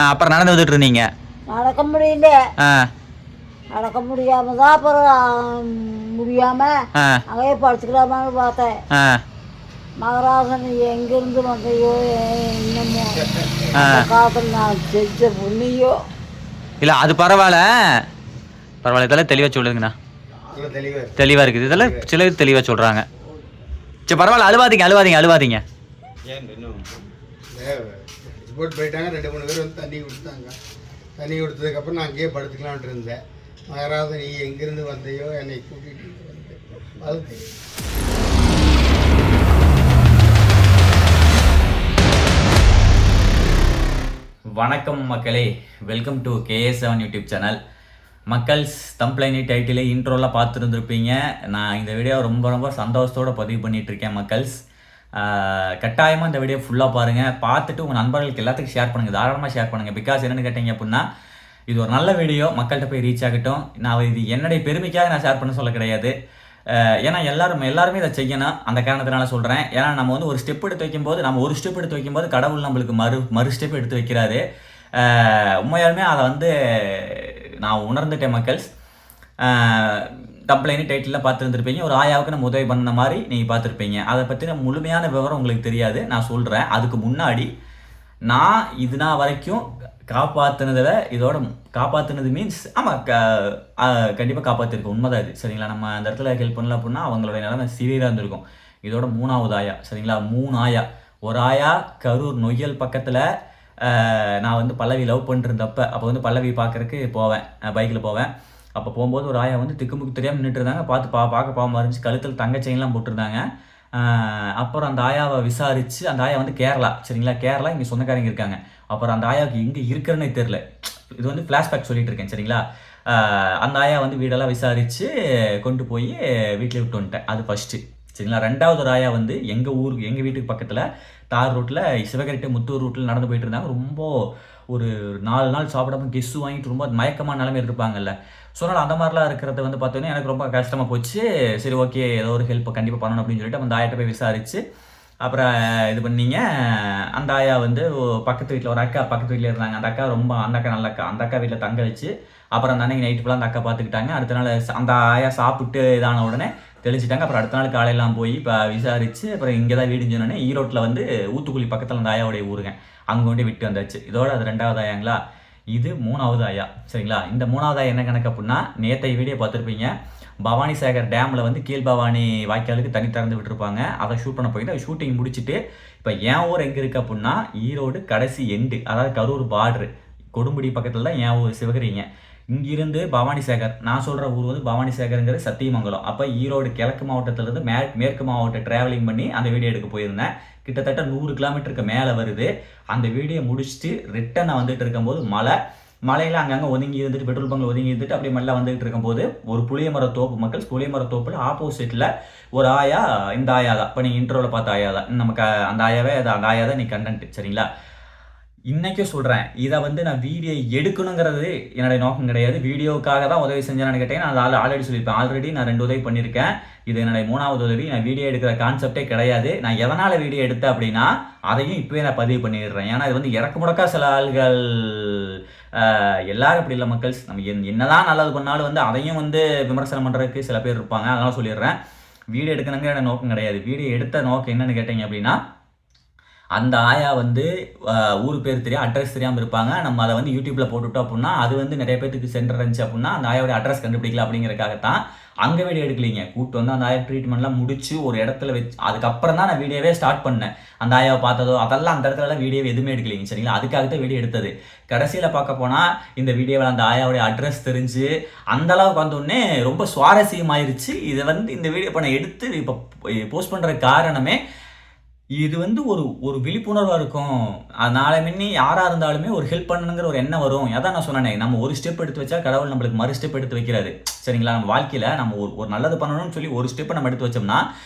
அப்புறம் நடந்து வந்துட்டு இருந்தீங்க. நடக்க முடியல. ஆ நடக்க முடியாம தான் அப்புறம் முடியாம ஆ அங்கேயே படுத்துக்கலாமான்னு பார்த்தேன். ஆ மகராசன் எங்கிருந்து வந்தையோ என்னமோ ஆ அந்த காலத்தில் நான் செஞ்ச புண்ணியோ. இல்லை அது பரவாயில்ல பரவாயில்ல. இதெல்லாம் தெளிவாக சொல்லுங்கண்ணா. தெளிவாக இருக்குது. இதெல்லாம் சிலர் தெளிவாக சொல்கிறாங்க. சரி பரவாயில்ல. அழுவாதீங்க அழுவாதீங்க அழுவாதீங்க. போட்டு போயிட்டாங்க. 2-3 பேர் வந்து தண்ணி கொடுத்தாங்க. தண்ணி கொடுத்ததுக்கப்புறம் நான் அங்கேயே படுத்துக்கலான்ட்டு இருந்தேன். மகராஜன் நீ எங்கேருந்து வந்தையோ என்னை கூட்டிகிட்டு வந்து வணக்கம் மக்களே, welcome to KA7 YouTube channel. மக்கள்ஸ் தம்ப்ளைனி டைட்டிலே இன்ட்ரோலாம் பார்த்துருந்துருப்பீங்க. நான் இந்த வீடியோ ரொம்ப சந்தோஷத்தோடு பதிவு பண்ணிகிட்ருக்கேன். மக்கள்ஸ் கட்டாயமாக இந்த வீடியோ ஃபுல்லாக பாருங்கள். பார்த்துட்டு உங்கள் நண்பர்களுக்கு எல்லாத்துக்கும் ஷேர் பண்ணுங்கள், தாராளமாக ஷேர் பண்ணுங்கள். பிகாஸ் என்னென்னு கேட்டிங்க அப்படின்னா, இது ஒரு நல்ல வீடியோ, மக்கள்கிட்ட போய் ரீச் ஆகட்டும். நான் இது என்னுடைய பெருமைக்காக நான் ஷேர் பண்ண சொல்ல கிடையாது. ஏன்னா எல்லாருமே இதை செய்யணும். அந்த காரணத்தினால சொல்கிறேன். ஏன்னா நம்ம வந்து ஒரு ஸ்டெப் எடுத்து வைக்கும்போது கடவுள் நம்மளுக்கு மறு ஸ்டெப் எடுத்து வைக்கிறாரு. உண்மையாலுமே அதை வந்து நான் உணர்ந்துட்டேன். மக்கள்ஸ் தம்ப்ளைனி டைட்டிலில் பார்த்துருந்துருப்பீங்க. ஒரு ஆயாவுக்கு நம்ம உதவி பண்ண மாதிரி நீங்கள் பார்த்துருப்பீங்க. அதை பற்றின முழுமையான விவரம் உங்களுக்கு தெரியாது. நான் சொல்கிறேன். அதுக்கு முன்னாடி நான் இதுனா வரைக்கும் காப்பாற்றுனதில் இதோட காப்பாற்றுனது மீன்ஸ் ஆமாம் கண்டிப்பாக காப்பாற்றிருக்கோம். உண்மைதான் இது. சரிங்களா? நம்ம அந்த இடத்துல ஹெல்ப் பண்ணல அப்படின்னா அவங்களுடைய நிலைமை சீரியராக இருந்திருக்கும். இதோட 3வது ஆயா. சரிங்களா? 3 ஆயா. ஒரு ஆயா கரூர் நொய்யல் பக்கத்தில் நான் வந்து பல்லவி லவ் பண்ணிருந்தப்போ அப்போ வந்து பல்லவி பார்க்குறக்கு போவேன், பைக்கில் போவேன். அப்போ போகும்போது ஒரு ஆயா வந்து திக்குமுக்கு தெரியாமல் நின்றுட்டு இருந்தாங்க. பார்க்க பாவமாக இருந்துச்சு. கழுத்தில் தங்கச்செயின்லாம் போட்டிருந்தாங்க. அப்புறம் அந்த ஆயாவை விசாரித்து, அந்த ஆயா வந்து கேரளா. சரிங்களா? கேரளா இங்கே சொந்தக்காரங்க இருக்காங்க. அப்புறம் அந்த ஆயாவுக்கு எங்கே இருக்கிறேன்னே தெரில. இது வந்து ஃப்ளாஷ்பேக் சொல்லிட்டு இருக்கேன். சரிங்களா? அந்த ஆயா வந்து வீடெல்லாம் விசாரித்து கொண்டு போய் வீட்டில் விட்டு வந்துட்டேன். அது ஃபஸ்ட்டு. சரிங்களா? 2வது ஒரு ஆயா வந்து எங்கள் வீட்டுக்கு பக்கத்தில் தார் ரோட்டில் சிவகரை முத்தூர் ரூட்டில் நடந்து போயிட்டு இருந்தாங்க. ரொம்ப ஒரு 4 நாள் சாப்பிடாம கெஸ்ஸு வாங்கிட்டு ரொம்ப மயக்கமான நிலைமை இருப்பாங்கல்ல. ஸோ அதனால் அந்த மாதிரிலாம் இருக்கிறத வந்து பார்த்தோன்னே எனக்கு ரொம்ப கஷ்டமாக போச்சு. சரி ஓகே, ஏதோ ஒரு ஹெல்ப் கண்டிப்பாக பண்ணணும் அப்படின்னு சொல்லிட்டு அந்த ஆயாட்ட போய் விசாரித்து அப்புறம் இது பண்ணீங்க. அந்த ஆயா வந்து பக்கத்து வீட்டில் ஒரு அக்கா பக்கத்து வீட்டில் இருந்தாங்க. அந்த அக்கா நல்ல அக்கா. அந்த அக்கா வீட்டில் தங்க வச்சு அப்புறம் அந்த அன்னைக்கு நைட்டு ஃபுல்லாக அந்த அக்கா பார்த்துக்கிட்டாங்க. அடுத்த நாள் அந்த ஆயா சாப்பிட்டு இதான உடனே தெளிச்சிட்டாங்க. அப்புறம் அடுத்த நாள் காலையெல்லாம் போய் இப்போ விசாரித்து அப்புறம் இங்கே தான் வீடுன்னு சொன்னோன்னே ஈரோட்டில் வந்து ஊத்துக்குழி பக்கத்தில் அந்த ஆயாவுடைய ஊருங்க. அங்கே கொண்டு விட்டு வந்தாச்சு. இதோட அது 2வது ஆயாங்களா. இது 3வது ஆயா. சரிங்களா? இந்த 3வது ஆயா என்ன கணக்கு அப்படின்னா, நேற்றை வீடியோ பார்த்துருப்பீங்க. பவானி சாகர் டேமில் வந்து கீழ்பவானி வாய்க்காலுக்கு தண்ணி திறந்து விட்டுருப்பாங்க. அதை ஷூட் பண்ண போயிட்டு அதை ஷூட்டிங் முடிச்சுட்டு இப்போ என் ஊர் எங்கே இருக்குது அப்படின்னா, ஈரோடு கடைசி எண்டு, அதாவது கரூர் பார்ட்ரு கொடுமுடி பக்கத்தில் தான் என் ஊர் சிவகிரிங்க. இங்கிருந்து பவானி சாகர், நான் சொல்கிற ஊர் வந்து பவானி சாகருங்கிறது சத்தியமங்கலம். அப்போ ஈரோடு கிழக்கு மாவட்டத்திலேருந்து மேற்கு மாவட்டம் ட்ராவலிங் பண்ணி அந்த வீடியோ எடுக்க போயிருந்தேன். கிட்டத்தட்ட 100 கிலோமீட்டருக்கு மேலே வருது. அந்த வீடியோ முடிச்சுட்டு ரிட்டன் வந்துட்டு இருக்கும்போது மலையில் அங்கங்கே ஒதுங்கி இருந்துட்டு பெட்ரோல் பங்கில் ஒதுங்கி இருந்துட்டு அப்படியே மெல்ல வந்துகிட்டு இருக்கும்போது ஒரு புளியமர தோப்பு. மக்கள் புளியமர தோப்பில் ஆப்போசிட்டில் ஒரு ஆயா, இந்த ஆயா தான் இப்போ நீங்கள் இன்ட்ரோவில் பார்த்த ஆயா தான் நமக்கு. அந்த ஆயாவே அந்த ஆயா தான் நீ கண்டென்ட். சரிங்களா? இன்றைக்கும் சொல்கிறேன், இதை வந்து நான் வீடியோ எடுக்கணுங்கிறது என்னுடைய நோக்கம் கிடையாது. வீடியோவுக்காக தான் உதவி செஞ்சேன்னு கேட்டேன். நான் ஆல்ரெடி சொல்லியிருப்பேன். ஆல்ரெடி நான் 2 உதவி பண்ணியிருக்கேன். இது என்னுடைய 3வது உதவி. நான் வீடியோ எடுக்கிற கான்செப்டே கிடையாது. நான் எதனால் வீடியோ எடுத்தேன் அப்படின்னா அதையும் இப்போவே நான் பதிவு பண்ணிடுறேன். ஏன்னா இது வந்து இறக்க முடக்கா சில ஆள்கள் எல்லாரும் அப்படி இல்லை. மக்கள்ஸ் நம்ம என்னதான் நல்லது பண்ணாலும் வந்து அதையும் வந்து விமர்சனம் பண்ணுறதுக்கு சில பேர் இருப்பாங்க. அதனால் சொல்லிடுறேன், வீடியோ எடுக்கணுங்கிற என்னோட நோக்கம் கிடையாது. வீடியோ எடுத்த நோக்கம் என்னென்னு கேட்டீங்க அப்படின்னா, அந்த ஆயா வந்து ஊர் பேர் தெரியும், அட்ரஸ் தெரியாமல் இருப்பாங்க. நம்ம அதை வந்து யூடியூப்பில் போட்டுவிட்டோம் அப்படின்னா அது வந்து நிறைய பேருக்கு சென்றிருந்துச்சு அப்படின்னா அந்த ஆயோடைய அட்ரஸ் கண்டுபிடிக்கல அப்படிங்கிறக்காகத்தான் அங்கே வீடியோ எடுக்கலிங்க. கூப்பிட்டு வந்து அந்த ஆயா ட்ரீட்மெண்ட்லாம் முடிச்சு ஒரு இடத்துல வச்சு அதுக்கப்புறம் தான் நான் வீடியோவே ஸ்டார்ட் பண்ணேன். அந்த ஆயாவை பார்த்ததோ அதெல்லாம் அந்த இடத்துலலாம் வீடியோவே எதுவுமே எடுக்கலிங்க. சரிங்களா? அதுக்காக தான் வீடியோ எடுத்தது. கடைசியில் பார்க்க போனால் இந்த வீடியோவில் அந்த ஆயாவுடைய அட்ரஸ் தெரிஞ்சு அந்தளவுக்கு வந்தோடனே ரொம்ப சுவாரஸ்யமாயிருச்சு. இதை வந்து இந்த வீடியோ இப்போ நான் எடுத்து இப்போ போஸ்ட் பண்ணுற காரணமே இது வந்து ஒரு விழிப்புணர்வாக இருக்கும். அதனால முன்னே யாராக இருந்தாலுமே ஒரு ஹெல்ப் பண்ணணுங்கிற ஒரு எண்ணம் வரும். அதான் நான் சொன்னேன், நம்ம ஒரு ஸ்டெப் எடுத்து வச்சா கடவுள் நம்மளுக்கு மறு ஸ்டெப் எடுத்து வைக்கிறாரு. சரிங்களா? நம்ம வாழ்க்கையில் நம்ம ஒரு நல்லது பண்ணணும்னு சொல்லி ஒரு ஸ்டெப்பை நம்ம எடுத்து வச்சோம்னா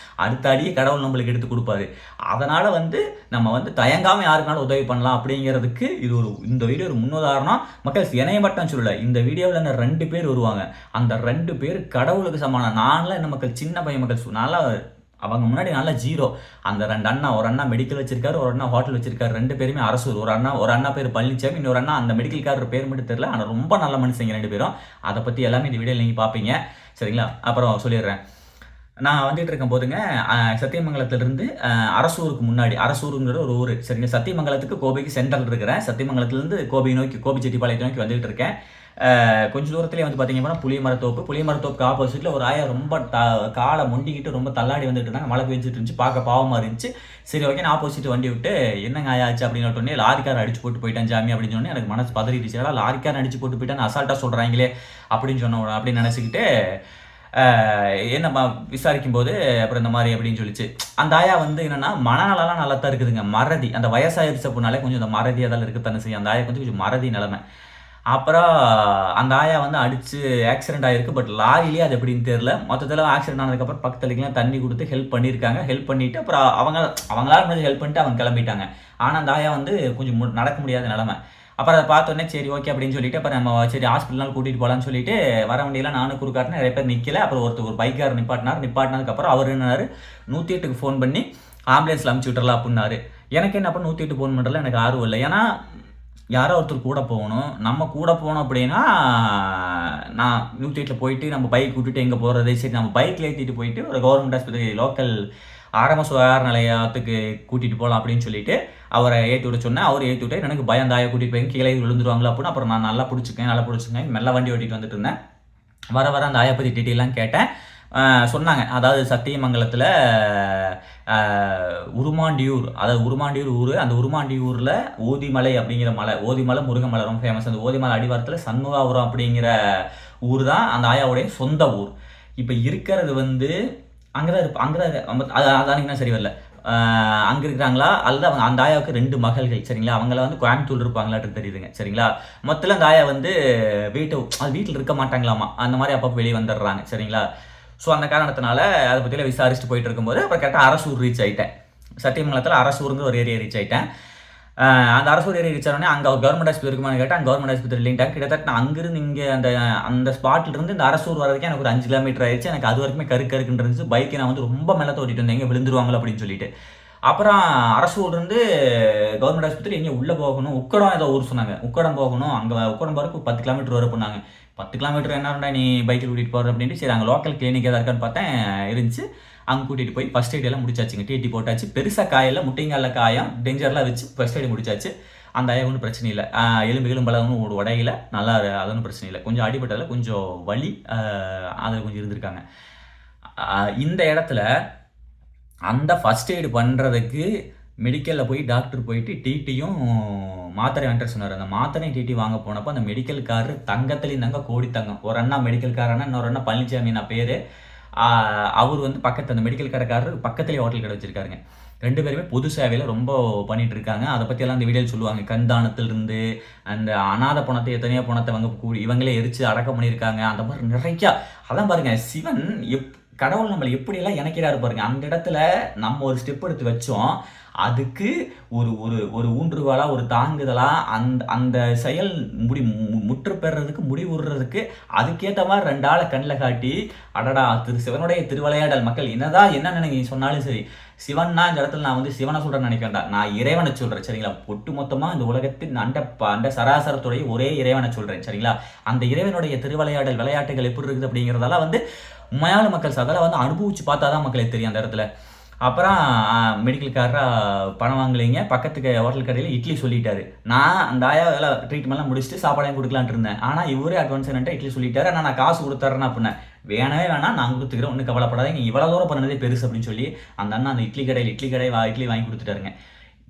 அடுத்த அடியே கடவுள் நம்மளுக்கு எடுத்து கொடுப்பாரு. அதனால் வந்து நம்ம வந்து தயங்காமல் யாருக்குனாலும் உதவி பண்ணலாம் அப்படிங்கிறதுக்கு இது இந்த வீடியோ ஒரு முன்னுதாரணம். மக்கள் என்னைய மட்டும் சொல்லலை, இந்த வீடியோவில் என்ன 2 பேர் வருவாங்க. அந்த 2 பேர் கடவுளுக்கு சமானம். நான்லாம் என்ன மக்கள் சின்ன பையன் மக்கள். நான்லாம் அவங்க முன்னாடி நல்ல ஜீரோ. அந்த 2 அண்ணா, ஒரு அண்ணா மெடிக்கல் வச்சிருக்காரு, ஒரு அண்ணா ஹோட்டல் வச்சிருக்காரு. 2 பேருமே அரசூர். ஒரு அண்ணா பேர் பழனிசாமி, இன்னொரு அண்ணா அந்த மெடிக்கல்காரர் பேர் மட்டும் தெரியல. ஆனால் ரொம்ப நல்ல மனுஷங்க 2 பேரும். அதை பற்றி எல்லாமே இந்த வீடியோவில் நீங்கள் பார்ப்பீங்க. சரிங்களா? அப்புறம் சொல்லிடுறேன். நான் வந்துட்டு இருக்கும் போதுங்க சத்தியமங்கலத்திலிருந்து அரசூருக்கு முன்னாடி, அரசூருங்கிற ஒரு ஊர். சரிங்க, சத்தியமங்கலத்துக்கு கோபிக்கு சென்ட்ரல் இருக்கிறேன். சத்தியமங்கலத்திலேருந்து கோபி நோக்கி, கோபிச்செட்டிப்பாளையத்தை நோக்கி வந்துகிட்டு இருக்கேன். கொஞ்சம் தூரத்துலேயே வந்து பார்த்தீங்கன்னா புளியமரத்தோப்புக்கு ஆப்போசிட்டில் ஒரு ஆயா ரொம்ப காலை மொண்டிக்கிட்டு ரொம்ப தள்ளாடி வந்துட்டு இருந்தாங்க. மழை பெஞ்சிட்டு இருந்துச்சு, பார்க்க பாவமாக இருந்துச்சு. சரி ஓகே, நான் ஆப்போசிட் வண்டி விட்டு என்னங்க ஆயாச்சு அப்படின்னு சொன்னே, லாரிக்காரர் அடிச்சு போட்டு போயிட்டான் சாமி அப்படின்னு சொன்னேன். எனக்கு மனசு பதறிடுச்சு. லாரிக்காரன் அடிச்சு போட்டு போயிட்டான்னு அசால்ட்டாக சொல்கிறாங்களே அப்படின்னு சொன்ன அப்படின்னு நினச்சிக்கிட்டு என்னம்மா விசாரிக்கும் போது அப்புறம் இந்த மாதிரி அப்படின்னு சொல்லிச்சு. அந்த ஆயா வந்து என்னன்னா மனநலம் நல்லா தான் இருக்குதுங்க. மறதி, அந்த வயசாயிருச்சு அப்படின்னாலே கொஞ்சம் இந்த மறதி அதெல்லாம் இருக்குத்தானே செய்யும். அந்த ஆயா கொஞ்சம் மறதி நிலைமை. அப்புறம் அந்த ஆயா வந்து அடிச்சு ஆக்சிடென்ட் ஆகிருக்கு. பட் லாரிலேயே அது எப்படின்னு தெரியல. மொத்தத்தில் ஆக்சிடென்ட் ஆனதுக்கப்புறம் பக்கத்துலலாம் தண்ணி கொடுத்து ஹெல்ப் பண்ணியிருக்காங்க. ஹெல்ப் பண்ணிவிட்டு அப்புறம் அவங்களால முடிஞ்சு ஹெல்ப் பண்ணிட்டு அவங்க கிளம்பிட்டாங்க. ஆனால் அந்த ஆயா வந்து கொஞ்சம் நடக்க முடியாத நிலைமை. அப்புறம் அதை பார்த்தோன்னே சரி ஓகே அப்படின்னு சொல்லிட்டு அப்புறம் நம்ம சரி ஹாஸ்பிட்டல் கூட்டிகிட்டு போகலான்னு சொல்லிட்டு வர வண்டியெல்லாம் நானும் குறுக்காட்டினேன். நிறைய பேர் நிற்கல. அப்புறம் ஒரு பைக்கார் நிப்பாட்டினதுக்கப்புறம் அவர் என்னாரு 108க்கு ஃபோன் பண்ணி ஆம்புலன்ஸில் அமுச்சு விட்டுறலாம் அப்படின்னாரு. எனக்கு என்ன அப்போ 108 ஃபோன் பண்ணுறதுல எனக்கு ஆர்வம் இல்லை. ஏன்னா யாரோ ஒருத்தர் கூட போகணும். நம்ம கூட போனோம் அப்படின்னா நான் 108 போயிட்டு நம்ம பைக் விட்டுட்டு எங்கே போகிறது, சரி நம்ம பைக்கில் ஏற்றிட்டு போயிட்டு ஒரு கவர்மெண்ட் ஆஸ்பத்திரி லோக்கல் ஆரம்ப சுகாதார நிலையத்துக்கு கூட்டிகிட்டு போகலாம் அப்படின்னு சொல்லிட்டு அவரை ஏற்றி விட சொன்னேன். அவர் ஏற்றி விட்டு எனக்கு பயம், தாயை கூட்டிகிட்டு போய் கீழே விழுந்துருவாங்களா அப்படின்னு. அப்புறம் நான் நல்லா பிடிச்சிக்கேன் மெல்ல வண்டி ஓட்டிகிட்டு வந்துட்டு இருந்தேன். வர அந்த ஆயை பற்றி டீட்டெயிலாம் கேட்டேன். சொன்னாங்க, அதாவது சத்தியமங்கலத்தில் உருமாண்டியூர், அதாவது உருமாண்டியூர் ஊர். அந்த உருமாண்டியூரில் ஓதிமலை அப்படிங்கிற மலை, ஓதிமலை முருகமலை ரொம்ப ஃபேமஸ். அந்த ஓதிமலை அடிவாரத்தில் சண்முகாபுரம் அப்படிங்கிற ஊர் தான் அந்த ஆயாவுடைய சொந்த ஊர். இப்போ இருக்கிறது வந்து அங்கே தான் அதானிங்கன்னா சரி வரல, அங்கே இருக்கிறாங்களா அல்லது அவங்க அந்த ஆயாவுக்கு 2 மகள்கள். சரிங்களா, அவங்கள வந்து கோயம்புத்தூர் இருப்பாங்களாட்டு தெரியுதுங்க. சரிங்களா, மொத்தத்தில் அந்த ஆயா வந்து வீட்டில் இருக்க மாட்டாங்களாமா. அந்த மாதிரி அப்பப்போ வெளியே வந்துடுறாங்க. சரிங்களா, ஸோ அந்த காரணத்தினால அதை பற்றியில் விசாரிச்சுட்டு போயிட்டு இருக்கும்போது அப்புறம் கரெக்டாக அரசூர் ரீச் ஆகிட்டேன். சத்தியமங்கலத்தில் அரசூருங்கிற ஒரு ஏரியா ரீச் ஆகிட்டேன். அந்த அரசூர் ஏரியா ரீச் ஆனோடனே அங்கே கவர்மெண்ட் ஆஸ்பத்திரி இருக்குமான்னு கேட்டால் அங்கே கவர்மெண்ட் ஆஸ்பத்திரி இல்லைன்ட்டாங்க. கிட்டத்தட்ட நான் அங்கிருந்து இங்கே அந்த ஸ்பாட்லேருந்து இந்த அரசூர் வரதுக்கே எனக்கு ஒரு 5 கிலோமீட்டர் ஆயிடுச்சு. எனக்கு அது வரைக்குமே கருக்குன்னு இருந்துச்சு. பைக்கை நான் வந்து ரொம்ப மேலே ஓட்டிட்டு வந்தேன், எங்கே விழுந்துருவாங்களோ அப்படின்னு சொல்லிட்டு. அப்புறம் அரசூர்லேருந்து கவர்மெண்ட் ஆஸ்பத்திரி எங்கே உள்ளே போகணும், உக்கடம் ஏதோ ஊர் சொன்னாங்க, உக்கடம் போகணும். அங்கே உக்கடம் போகிறதுக்கு 10 கிலோமீட்டர் வர பண்ணாங்க. 10 கிலோமீட்டர் என்னடா நீ பைக்கில் கூட்டிகிட்டு போகிற அப்படின்ட்டு சரி அங்கே லோக்கல் கிளினிக் எதாவது இருக்கான்னு பார்த்தேன், இருந்துச்சு. அங்கே கூட்டிகிட்டு போய் ஃபஸ்ட் எய்ட் எல்லாம் முடிச்சாச்சுங்க. டிடி போட்டாச்சு. பெருசாக காயில் முட்டைங்காலில் காயம் டெஞ்சர்லாம் வச்சு ஃபஸ்ட் எய்டு முடிச்சாச்சு. அந்த ஆயா ஒன்றும் பிரச்சனை இல்லை. எலும்பெல்லாம் ஒன்றும் உடையில, நல்லா அது ஒன்றும் பிரச்சனை இல்லை. கொஞ்சம் அடிபட்டதில் கொஞ்சம் வலி அதில் கொஞ்சம் இருந்திருக்காங்க. இந்த இடத்துல அந்த ஃபஸ்ட் எய்டு பண்ணுறதுக்கு மெடிக்கலில் போய் டாக்டர் போயிட்டு டிடியும் மாத்திரை வாங்கிட்டு சொன்னார். அந்த மாத்திரையும் டிடி வாங்க போனப்போ அந்த மெடிக்கல்காரர் தங்கத்துலேயும் தங்க கோடி தங்கம். ஒரு அண்ணா மெடிக்கல்காரனா, இன்னொரு அண்ணா பழனிசாமி நான் பேர். அவர் வந்து அந்த மெடிக்கல் கடைக்காரர் பக்கத்துலேயே ஹோட்டல் கடை வச்சுருக்காருங்க. 2 பேருமே பொது சேவையில் ரொம்ப பண்ணிகிட்டு இருக்காங்க. அதை பற்றியெல்லாம் இந்த வீடியோவில் சொல்லுவாங்க. கண்தானத்திலிருந்து அந்த அநாத பணத்தை, எத்தனையோ பணத்தை இவங்களே எரித்து அடக்கம் பண்ணியிருக்காங்க. அந்த மாதிரி நிறையா. அதான் பாருங்கள், சிவன் கடவுள் நம்மளை எப்படியெல்லாம் இணைக்கிறாரு பாருங்க. அந்த இடத்துல நம்ம ஒரு ஸ்டெப் எடுத்து வச்சோம், அதுக்கு ஒரு ஒரு ஒரு ஊன்றுகோலா, ஒரு தாங்குதலா அந்த செயல் முற்று பெறதுக்கு, முடிவுறதுக்கு அதுக்கேற்ற மாதிரி 2 ஆளை கண்ணில் காட்டி, அடடா சிவனுடைய திருவிளையாடல். மக்கள் என்ன நினைக்க சொன்னாலும் சரி, சிவன்னா இந்த இடத்துல நான் வந்து சிவனை சொல்கிறேன்னு நினைக்கிறேன்டா, நான் இறைவனை சொல்கிறேன். சரிங்களா, ஒட்டு மொத்தமாக இந்த உலகத்தின் அந்த சராசரத்துடைய ஒரே இறைவனை சொல்கிறேன். சரிங்களா, அந்த இறைவனுடைய திருவிளையாடல் விளையாட்டுகள் எப்படி இருக்குது அப்படிங்கிறதெல்லாம் வந்து உண்மையான மக்கள் அதெல்லாம் வந்து அனுபவிச்சு பார்த்தா தான் மக்களுக்கு தெரியும் அந்த இடத்துல. அப்புறம் மெடிக்கல்காரராக பணம் வாங்கலைங்க. பக்கத்துக்கு ஹோட்டல் கடையில் இட்லி சொல்லிட்டாரு. நான் அந்த ஆயா எல்லாம் ட்ரீட்மெண்ட்லாம் முடிச்சுட்டு சாப்பாடையும் கொடுக்கலான்ட்டு இருந்தேன். ஆனால் இவரே அட்வான்ஸ் என்னன்ட்டு இட்லி சொல்லிட்டாரு. ஆனால் நான் காசு கொடுத்துறேன்னா அப்படின்னா வேணவே வேணாம், நான் கொடுத்துக்கிறேன், ஒன்றும் கவலைப்படாதீங்க, இவ்வளோ தூரம் பண்ணதே பெருசு அப்படின்னு சொல்லி அந்த அண்ணா அந்த இட்லி கடை வாங்கி கொடுத்துட்டாருங்க.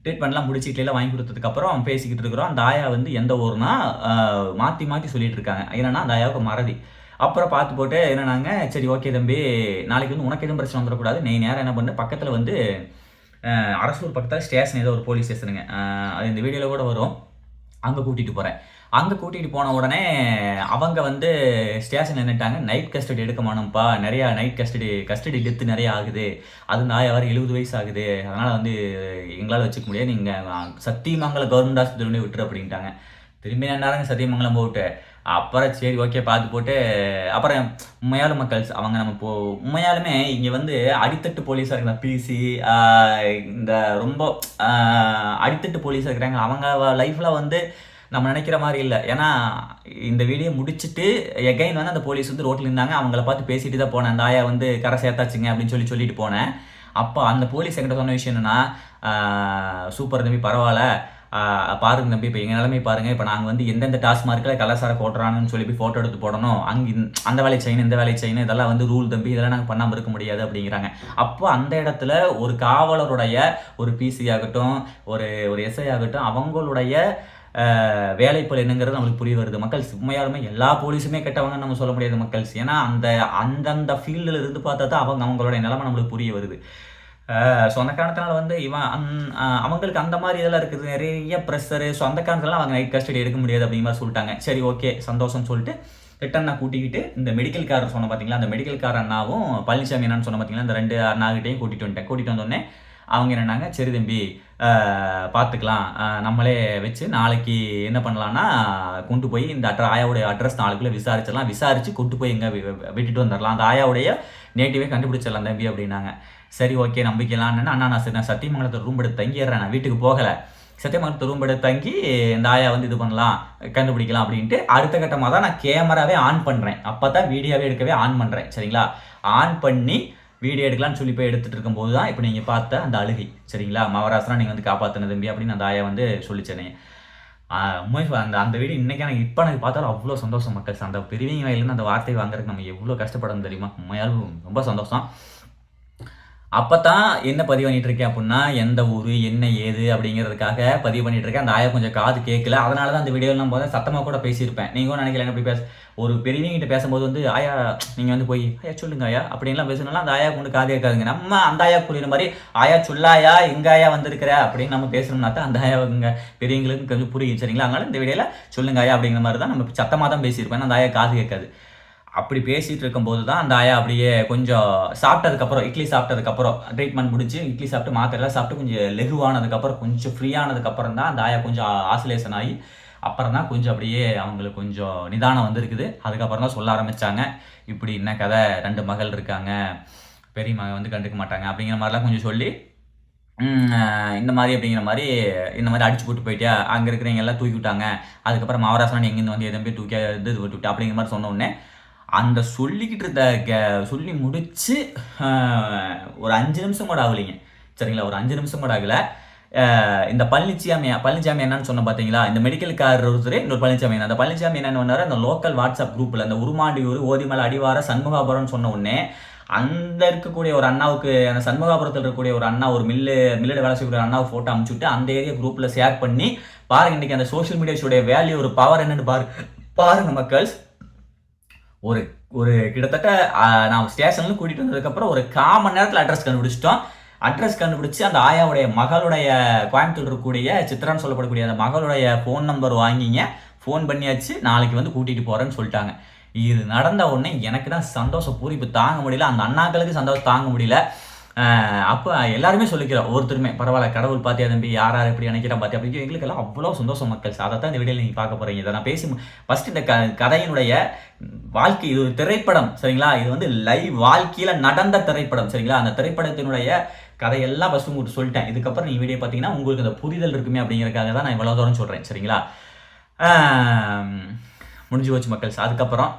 ட்ரீட்மெண்ட்லாம் முடிச்சு இட்லியெல்லாம் வாங்கி கொடுத்ததுக்கப்புறம் பேசிக்கிட்டு இருக்கிறோம். அந்த ஆயா வந்து எந்த ஊர்னா மாற்றி சொல்லிட்டு இருக்காங்க. ஏன்னா அந்த ஆயாவுக்கு மறதி. அப்புறம் பார்த்து போட்டு என்னன்னாங்க, சரி ஓகே தம்பி, நாளைக்கு வந்து உனக்கு எதுவும் பிரச்சனை வந்துடக்கூடாது, நீ நேரம் என்ன பண்ணு, பக்கத்தில் வந்து அரசூர் பக்கத்தில் ஸ்டேஷன் ஏதோ ஒரு போலீஸ் ஸ்டேஷனுங்க, அது இந்த வீடியோவில் கூட வரும், அங்கே கூட்டிகிட்டு போகிறேன். அங்கே கூட்டிகிட்டு போன உடனே அவங்க வந்து ஸ்டேஷன் என்னட்டாங்க, நைட் கஸ்டடி எடுக்க மாட்டோம்ப்பா, நிறையா நைட் கஸ்டடி டெத்து நிறையா ஆகுது, அது நான் வர 70 வயசு ஆகுது, அதனால் வந்து எங்களால் வச்சுக்க முடியாது, நீங்கள் சத்தியமங்கலம் கவர்மெண்ட் ஆஸ்பத்திரி விட்டுரு அப்படின்ட்டாங்க. திரும்பி நேரங்க சத்தியமங்கலம் போட்டு அப்புறம் சரி ஓகே பார்த்து போட்டு அப்புறம் உண்மையாலும் மக்கள்ஸ் அவங்க நம்ம உண்மையாலுமே இங்கே வந்து அடித்தட்டு போலீஸாக இருக்கிற பிசி இந்த ரொம்ப அடித்தட்டு போலீஸாக இருக்கிறாங்க. அவங்க லைஃப்பில் வந்து நம்ம நினைக்கிற மாதிரி இல்லை. ஏன்னா இந்த வீடியோ முடிச்சுட்டு எகைன் வந்து அந்த போலீஸ் வந்து ரோட்டில் இருந்தாங்க. அவங்கள பார்த்து பேசிட்டு தான் போனேன். அந்த ஆயா வந்து கரை சேர்த்தாச்சுங்க அப்படின்னு சொல்லிட்டு போனேன். அப்போ அந்த போலீஸ் என்கிட்ட சொன்ன விஷயம் என்னென்னா, சூப்பர் தம்பி பரவாயில்ல, பாருங்க தம்பி, இப்போ எங்கள் நிலைமை பாருங்கள், இப்போ நாங்கள் வந்து எந்தெந்த டாஸ்மார்க்கில் கலாசார போட்டுறாங்கன்னு சொல்லி போய் ஃபோட்டோ எடுத்து போடணும், அங்கே அந்த வேலை செய்யணும் இந்த வேலை செய்யணும், இதெல்லாம் வந்து ரூல் தம்பி, இதெல்லாம் நாங்கள் பண்ணாமல் இருக்க முடியாது அப்படிங்கிறாங்க. அப்போ அந்த இடத்துல ஒரு காவலருடைய ஒரு பிசி ஆகட்டும், ஒரு எஸ்ஐ ஆகட்டும், அவங்களுடைய வேலைப்பல் என்னங்கிறது நம்மளுக்கு புரிய வருது மக்கள்ஸ். உண்மையாலுமே எல்லா போலீஸுமே கெட்டவங்கன்னு நம்ம சொல்ல முடியாது மக்கள்ஸ். ஏன்னா அந்தந்த ஃபீல்டில் இருந்து பார்த்தா தான் அவங்களுடைய நிலைமை நம்மளுக்கு புரிய வருது. ஸோ அந்த காரணத்தினால வந்து அவங்களுக்கு அந்த மாதிரி இதெல்லாம் இருக்குது, நிறைய ப்ரெஷரு. ஸோ அந்த காரணத்தினால அவங்க நைட் கஸ்டடி எடுக்க முடியாது அப்படிங்கிற மாதிரி சொல்லிட்டாங்க. சரி ஓகே சந்தோஷம்னு சொல்லிட்டு ரிட்டன் நான் கூட்டிக்கிட்டு இந்த மெடிக்கல் கார் சொன்ன பார்த்தீங்களா, அந்த மெடிக்கல் கார் அண்ணாவும் பழனிசாமி அண்ணான்னு சொன்ன பார்த்தீங்களா, இந்த 2 அண்ணாகிட்டையும் கூட்டிகிட்டு வந்தோடனே அவங்க என்னன்னாங்க, சரி தம்பி பார்த்துக்கலாம், நம்மளே வச்சு நாளைக்கு என்ன பண்ணலான்னா கொண்டு போய் இந்த ஆயாவுடைய அட்ரஸ் நாளைக்குள்ளே விசாரித்து கொண்டு போய் எங்கே விட்டுட்டு வந்துடலாம், அந்த ஆயாவுடைய நேட்டிவே கண்டுபிடிச்சிடலாம் தம்பி அப்படின்னாங்க. சரி ஓகே நம்பிக்கலான்னு அண்ணா நான் சத்தியமங்கலத்தில் ரூம் எடுத்து தங்கிடுறேன், நான் வீட்டுக்கு போகலை, சத்தியமங்கலத்தில் ரூம் எடுத்து தங்கி இந்த ஆயா வந்து இது பண்ணலாம் கண்டுபிடிக்கலாம் அப்படின்ட்டு அடுத்த கட்டமாக தான் நான் கேமராவே ஆன் பண்ணுறேன். அப்போ தான் வீடியோவே எடுக்கவே ஆன் பண்ணுறேன். சரிங்களா, ஆன் பண்ணி வீடியோ எடுக்கலாம்னு சொல்லி போய் எடுத்துகிட்டு இருக்கும்போது தான் இப்போ நீங்கள் பார்த்த அந்த அழுகை. சரிங்களா, மவராசனா நீங்கள் வந்து காப்பாற்றின தம்பி அப்படின்னு அந்த ஆயா வந்து சொல்லிச்சேனே. அந்த வீடியோ இன்றைக்கி இப்போ எனக்கு பார்த்தாலும் அவ்வளோ சந்தோஷம் மக்கள். அந்த பெரியவங்க வயலேருந்து அந்த வார்த்தை வாங்குறதுக்கு நம்ம எவ்வளோ கஷ்டப்படணும் தெரியுமா. உண்மையாலும் ரொம்ப சந்தோஷம். அப்போ தான் என்ன பதிவு பண்ணிகிட்டு இருக்கேன் அப்படின்னா, எந்த ஊர் என்ன ஏது அப்படிங்கிறதுக்காக பதிவு பண்ணிகிட்டு இருக்கேன். அந்த ஆயா கொஞ்சம் காது கேட்கல, அதனால தான் அந்த வீடியோவில் நான் போது சத்தமாக கூட பேசியிருப்பேன். நீங்கள் கூட நினைக்கல எப்படி ஒரு பெரியவங்கிட்ட பேசும்போது வந்து ஆயா நீங்கள் வந்து போய் ஆயா சொல்லுங்க ஆயா அப்படின்லாம் பேசணும்னா அந்த ஆயா கொண்டு காது கேட்காதுங்க. நம்ம அந்த ஆயா புரியுற மாதிரி ஆயா சொல்லாயா எங்க ஆயா வந்திருக்கிற அப்படின்னு நம்ம பேசணும்னா தான் அந்த ஆயா இங்கே பெரியவங்களுக்கு கொஞ்சம் புரியும். சரிங்களா, அதனால இந்த வீடியோவில் சொல்லுங்க ஆயா அப்படிங்கிற மாதிரி தான் நம்ம சத்தமாக தான் பேசியிருப்பேன். அந்த ஆயா காது கேட்காது. அப்படி பேசிகிட்டு இருக்கும்போது தான் அந்த ஆயா அப்படியே கொஞ்சம் சாப்பிட்டதுக்கப்புறம், இட்லி சாப்பிட்டதுக்கப்புறம், ட்ரீட்மெண்ட் முடிச்சு இட்லி சாப்பிட்டு மாத்திரைலாம் சாப்பிட்டு கொஞ்சம் லெகுவானதுக்கப்புறம், கொஞ்சம் ஃப்ரீயானதுக்கப்புறம் தான் அந்த ஆயா கொஞ்சம் ஆசிலேஷன் ஆகி அப்புறம் தான் கொஞ்சம் அப்படியே அவங்களுக்கு கொஞ்சம் நிதானம் வந்துருக்குது. அதுக்கப்புறம் தான் சொல்ல ஆரம்பித்தாங்க, இப்படி என்ன கதை, 2 மகள் இருக்காங்க, பெரிய மகன் வந்து கண்டுக்க மாட்டாங்க அப்படிங்கிற மாதிரிலாம் கொஞ்சம் சொல்லி இந்த மாதிரி அப்படிங்கிற மாதிரி இந்த மாதிரி அடிச்சு போட்டு போயிட்டியா, அங்கே இருக்கிறவங்க எல்லாம் தூக்கி விட்டாங்க, அதுக்கப்புறம் மவராசன் எங்கேருந்து வந்து எதுவும் போய் தூக்கி இது விட்டுவிட்டா அப்படிங்கிற மாதிரி சொன்ன உடனே அந்த சொல்லிக்கிட்டு இருந்த சொல்லி முடிச்சு ஒரு 5 நிமிஷம் கூட ஆகலைங்க. சரிங்களா, ஒரு 5 நிமிஷம் கூட ஆகலை. இந்த பழனிசாமி என்னன்னு சொன்ன பார்த்தீங்களா, இந்த மெடிக்கல் கார் ஒருத்தர் இன்னொரு பழனிசாமி. அந்த பழனிசாமி என்னென்னு பண்ணாரு, அந்த லோக்கல் வாட்ஸ்அப் குரூப்பில் அந்த உருமாண்டியூர் ஓதிமலை அடிவார சண்முகாபுரம்னு சொன்ன உடனே அந்த இருக்கக்கூடிய ஒரு அண்ணாவுக்கு, அந்த சண்முகாபுரத்தில் இருக்கக்கூடிய ஒரு அண்ணா, ஒரு மில்லில் வேலை செய்யக்கூடிய அண்ணாவுக்கு ஃபோட்டோ அனுப்பிச்சுட்டு அந்த ஏரியா குரூப்பில் ஷேர் பண்ணி பாருங்க, இன்றைக்கி அந்த சோஷியல் மீடியாஸோடைய வேல்யூ, ஒரு பவர் என்னென்னு பாருங்க மக்கள்ஸ். ஒரு கிட்டத்தட்ட நான் ஸ்டேஷன்ல கூட்டிகிட்டு வந்ததுக்கப்புறம் ஒரு 1/4 மணி நேரத்தில் அட்ரஸ் கண்டுபிடிச்சிட்டோம். அட்ரஸ் கண்டுபிடிச்சி அந்த ஆயாவுடைய மகளுடைய கோயம்புத்தூர் இருக்கக்கூடிய சித்ரான்னு சொல்லப்படக்கூடிய அந்த மகளுடைய ஃபோன் நம்பர் வாங்கிங்க, ஃபோன் பண்ணியாச்சு, நாளைக்கு வந்து கூட்டிகிட்டு போகிறேன்னு சொல்லிட்டாங்க. இது நடந்த உடனே எனக்கு தான் சந்தோஷம் பூரிப்பு தாங்க முடியல, அந்த அண்ணாக்களுக்கு சந்தோஷம் தாங்க முடியல. அப்போ எல்லாருமே சொல்லிக்கிறோம், ஒருத்தருமே பரவாயில்ல கடவுள் பார்த்தியா தம்பி, யார் எப்படி நினைக்கிறா பார்த்தியா அப்படி, எங்களுக்கெல்லாம் அவ்வளோ சந்தோஷம் மக்கள். அதை தான் இந்த வீடியோவில் நீங்கள் பார்க்க போகிறீங்க. இதை நான் பேசி ஃபஸ்ட்டு இந்த கதையினுடைய வாழ்க்கை, இது ஒரு திரைப்படம். சரிங்களா, இது வந்து லைவ் வாழ்க்கையில் நடந்த திரைப்படம். சரிங்களா, அந்த திரைப்படத்தினுடைய கதையெல்லாம் ஃபஸ்ட்டு உங்களுக்கு சொல்லிட்டேன். இதுக்கப்புறம் நீங்கள் வீடியோ பார்த்தீங்கன்னா உங்களுக்கு அந்த புரிதல் இருக்குமே அப்படிங்கிறதுக்காக தான் நான் இவ்வளோ தூரம் சொல்கிறேன். சரிங்களா, முடிஞ்சு போச்சு மக்கள்ஸ். அதுக்கப்புறம்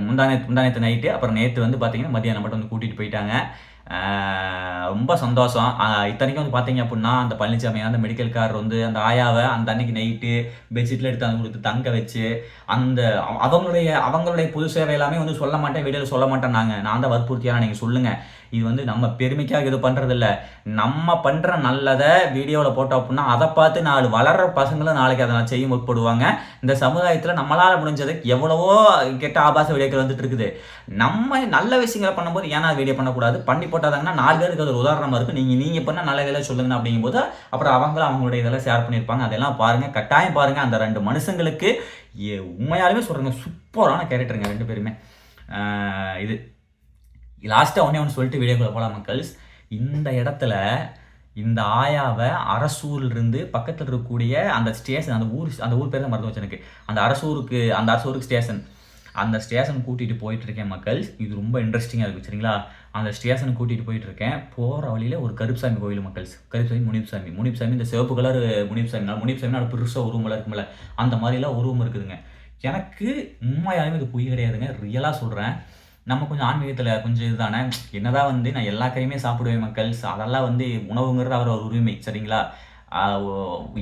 முந்தானேத்து நைட்டு, அப்புறம் நேற்று வந்து பார்த்தீங்கன்னா மதியானம் மட்டும் வந்து கூட்டிகிட்டு போயிட்டாங்க. ரொம்ப சந்தோஷம். இத்தனைக்கும் வந்து பார்த்தீங்க அப்படின்னா அந்த பழனிசாமி அந்த மெடிக்கல் கார் வந்து அந்த ஆயாவை அந்த அன்னைக்கு நைட்டு பெட்ஷீட்டில் எடுத்து அந்த கொடுத்து தங்க வச்சு அந்த அவங்களுடைய பொது சேவை எல்லாமே வந்து சொல்ல மாட்டேன், வீடியோவில் சொல்ல மாட்டேன், நான் தான் வற்புறுத்தியான நீங்கள் சொல்லுங்கள். இது வந்து நம்ம பெருமைக்காக இது பண்ணுறதில்ல, நம்ம பண்ணுற நல்லதை வீடியோவில் போட்டோம் அப்படின்னா அதை பார்த்து 4 வளர்கிற பசங்களும் நாளைக்கு அதை நான் செய்ய முற்படுவாங்க. இந்த சமுதாயத்தில் நம்மளால் முடிஞ்சதுக்கு எவ்வளவோ கெட்ட ஆபாச வீடியோக்கள் வந்துட்டு இருக்குது. நம்ம நல்ல விஷயங்களை பண்ணும்போது ஏன்னா வீடியோ பண்ணக்கூடாது, பண்ணி போட்டாதாங்கன்னா 4 பேருக்கு அது ஒரு உதாரணமாக இருக்கும். நீங்கள் பண்ண நல்ல வேலை சொல்லுங்க அப்படிங்கும்போது அப்புறம் அவங்களுடைய இதெல்லாம் ஷேர் பண்ணியிருப்பாங்க. அதெல்லாம் பாருங்கள், கட்டாயம் பாருங்கள். அந்த 2 மனுஷங்களுக்கு உண்மையாலுமே சொல்கிறேங்க, சூப்பரான கேரக்டருங்க 2 பேருமே. இது லாஸ்ட்டாக ஒன்று சொல்லிட்டு வீடியோக்குள்ளே போகலாம் மக்கள்ஸ். இந்த இடத்துல இந்த ஆயாவை அரசூர்லேருந்து பக்கத்தில் இருக்கக்கூடிய அந்த ஸ்டேஷன், அந்த ஊர் பேர் தான் மறந்து வச்சு எனக்கு, அந்த அரசூருக்கு ஸ்டேஷன், அந்த ஸ்டேஷன் கூட்டிகிட்டு போயிட்டுருக்கேன் மக்கள். இது ரொம்ப இன்ட்ரெஸ்டிங்காக இருக்குது சரிங்களா. அந்த ஸ்டேஷனுக்கு கூட்டிகிட்டு போயிட்டுருக்கேன். போகிற வழியில் ஒரு கருப்புசாமி கோயில் மக்கள், கருப்புசாமி முனிப்புசாமி இந்த சிவப்பு கலர் முனிப்புசாமி அது பெருசாக உருவமெல்லாம் இருக்குமில்ல, அந்த மாதிரிலாம் உருவம் இருக்குதுங்க. எனக்கு உண்மையாலுமே இது பொய் கிடையாதுங்க, ரியலாக சொல்கிறேன். நம்ம கொஞ்சம் ஆன்மீகத்தில் கொஞ்சம் இதுதானே, என்னதான் வந்து நான் எல்லா கறியுமே சாப்பிடுவேன் மக்கள், அதெல்லாம் வந்து உணவுங்கிறது அவர் ஒரு உரிமை சரிங்களா.